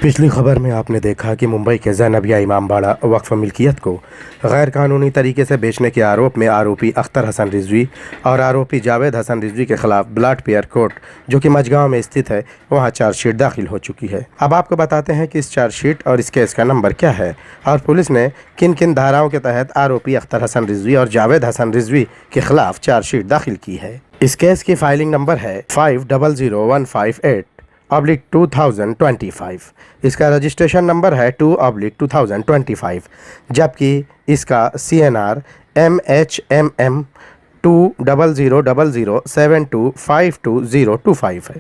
पिछली खबर में आपने देखा कि मुंबई के ज़ैनबिया इमामबाड़ा वक्फ मिल्कियत को गैर कानूनी तरीके से बेचने के आरोप में आरोपी अख्तर हसन रिजवी और आरोपी जावेद हसन रिजवी के खिलाफ ब्लड पेयर कोर्ट जो कि मझगांव में स्थित है वहां चार्जशीट दाखिल हो चुकी है। अब आपको बताते हैं कि इस चार्जशीट और इस केस का नंबर क्या है और पुलिस ने किन किन धाराओं के तहत आरोपी अख्तर हसन रिजवी और जावेद हसन रिजवी के खिलाफ चार्जशीट दाखिल की है। इस केस की फाइलिंग नंबर है 500158/2025। इसका रजिस्ट्रेशन नंबर है 2/2025, जबकि इसका CNR MHMM 2000072522025 है।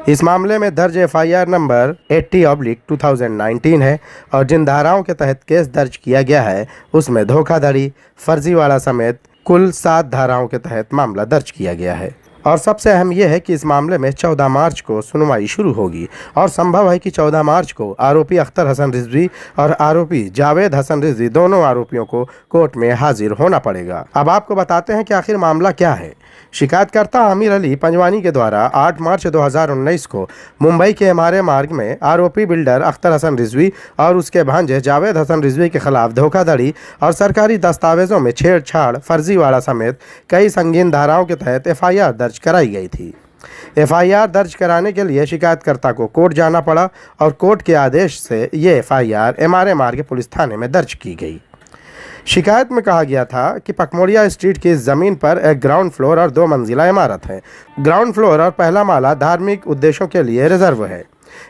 इस मामले में दर्ज FIR नंबर 80/2019 है और जिन धाराओं के तहत केस दर्ज किया गया है उसमें धोखाधड़ी, फर्जीवाड़ा समेत कुल 7 धाराओं के तहत मामला दर्ज किया गया है। और सबसे अहम यह है कि इस मामले में 14 मार्च को सुनवाई शुरू होगी और संभव है कि 14 मार्च को आरोपी अख्तर हसन रिजवी और आरोपी जावेद हसन रिजवी दोनों आरोपियों को कोर्ट में हाजिर होना पड़ेगा। अब आपको बताते हैं कि आखिर मामला क्या है। शिकायतकर्ता आमिर अली पंजवानी के द्वारा 8 मार्च 2019 को मुंबई के एमआरए मार्ग में आरोपी बिल्डर अख्तर हसन रिजवी और उसके भांजे जावेद हसन रिजवी के खिलाफ धोखाधड़ी और सरकारी दस्तावेजों में छेड़छाड़, फर्जीवाड़ा समेत कई संगीन धाराओं के तहत FIR दर्ज कराई गई थी। FIR दर्ज कराने के लिए शिकायतकर्ता को कोर्ट जाना पड़ा और कोर्ट के आदेश से ये FIR एमआरए मार्ग पुलिस थाने में दर्ज की गई। शिकायत में कहा गया था कि पकमोड़िया स्ट्रीट की ज़मीन पर एक ग्राउंड फ्लोर और 2 मंजिला इमारत है। ग्राउंड फ्लोर और पहला माला धार्मिक उद्देश्यों के लिए रिजर्व है।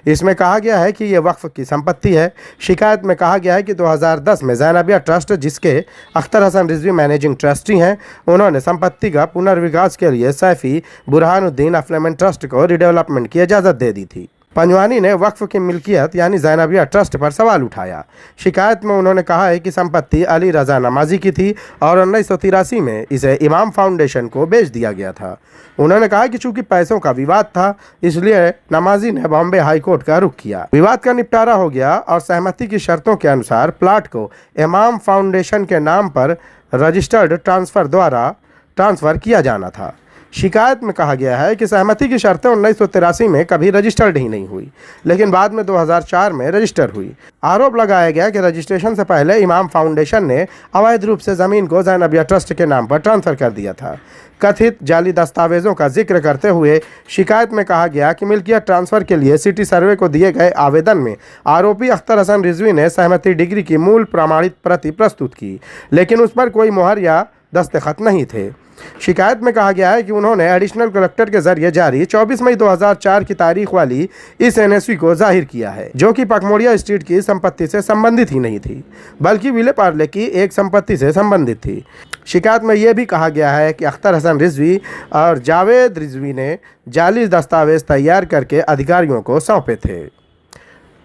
इसमें कहा गया है कि ये वक्फ की संपत्ति है। शिकायत में कहा गया है कि 2010 में ज़ैनबिया ट्रस्ट, जिसके अख्तर हसन रिजवी मैनेजिंग ट्रस्टी हैं, उन्होंने संपत्ति का पुनर्विकास के लिए सैफी बुरहानुद्दीन अफलेमेंट ट्रस्ट को रिडेवलपमेंट की इजाज़त दे दी थी। पंजवानी ने वक्फ की मिल्कियत यानी ज़ैनबिया ट्रस्ट पर सवाल उठाया। शिकायत में उन्होंने कहा है कि संपत्ति अली रज़ा नमाजी की थी और 1983 में इसे इमाम फाउंडेशन को बेच दिया गया था। उन्होंने कहा कि चूंकि पैसों का विवाद था इसलिए नमाजी ने बॉम्बे हाई कोर्ट का रुख किया। विवाद का निपटारा हो गया और सहमति की शर्तों के अनुसार प्लाट को इमाम फाउंडेशन के नाम पर रजिस्टर्ड ट्रांसफ़र द्वारा ट्रांसफ़र किया जाना था। शिकायत में कहा गया है कि सहमति की शर्तें 1983 में कभी रजिस्टर्ड ही नहीं हुई, लेकिन बाद में 2004 में रजिस्टर हुई। आरोप लगाया गया कि रजिस्ट्रेशन से पहले इमाम फाउंडेशन ने अवैध रूप से ज़मीन को ज़ैनबिया ट्रस्ट के नाम पर ट्रांसफ़र कर दिया था। कथित जाली दस्तावेज़ों का जिक्र करते हुए शिकायत में कहा गया कि मिल्कियत ट्रांसफ़र के लिए सिटी सर्वे को दिए गए आवेदन में आरोपी अख्तर हसन रिजवी ने सहमति डिग्री की मूल प्रमाणित प्रति प्रस्तुत की, लेकिन उस पर कोई मुहर या दस्तखत नहीं थे। शिकायत में कहा गया है कि उन्होंने एडिशनल कलेक्टर के जरिए जारी 24 मई 2004 की तारीख वाली इस NSV को जाहिर किया है, जो कि पकमोड़िया स्ट्रीट की संपत्ति से संबंधित ही नहीं थी बल्कि विले पार्ले की एक संपत्ति से संबंधित थी। शिकायत में यह भी कहा गया है कि अख्तर हसन रिजवी और जावेद रिजवी ने जाली दस्तावेज तैयार करके अधिकारियों को सौंपे थे।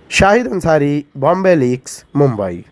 शाहिद अंसारी, बॉम्बे लीक्स, मुंबई।